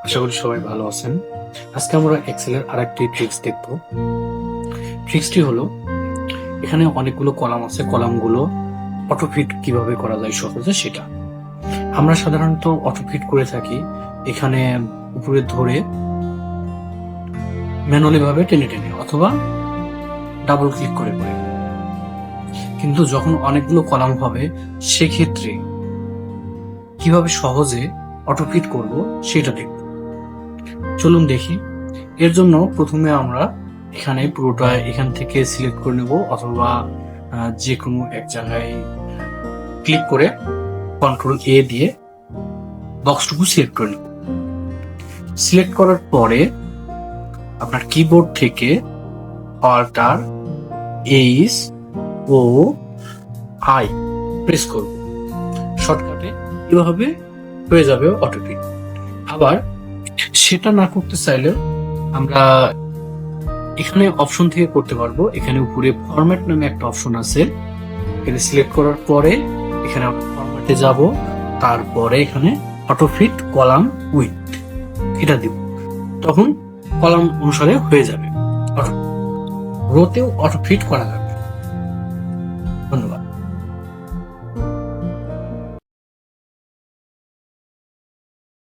আশা করি সবাই ভালো আছেন। আজকে আমরা এক্সেলের আরেকটি ট্রিক্স দেখব। ট্রিক্সটি হলো, এখানে অনেকগুলো কলাম আছে, কলামগুলো অটোফিট কিভাবে করা যায় সহজে সেটা। আমরা সাধারণত অটোফিট করে থাকি এখানে উপরে ধরে ম্যানুয়ালি ভাবে টেনে টেনে অথবা ডাবল ক্লিক করে করে। কিন্তু যখন অনেকগুলো কলাম হবে সেক্ষেত্রে কিভাবে সহজে অটোফিট করব সেটা দেখব। চলুন দেখি। এর জন্য প্রথমে আমরা এখানে পুরোটা এখান থেকে সিলেক্ট করে নেব অথবা যে কোনো এক জায়গায় ক্লিক করে কন্ট্রোল এ দিয়ে বক্সটুকু সিলেক্ট করে নেব। সিলেক্ট করার পরে আপনার কিবোর্ড থেকে alt H O I press করব। শর্টকাটে এভাবে হয়ে যাবে অটোফিট। আবার সেটা না করতে চাইলে আমরা এখানে অপশন থেকে করতে পারবো। এখানে উপরে ফরম্যাট নামে একটা অপশন আছে, এখানে সিলেক্ট করার পরে এখানে আমরা ফরম্যাটে যাব, তারপরে এখানে অটোফিট কলাম উইথ এটা দিব, তখন কলাম অনুসারে হয়ে যাবে। রোতেও অটোফিট করা যাবে।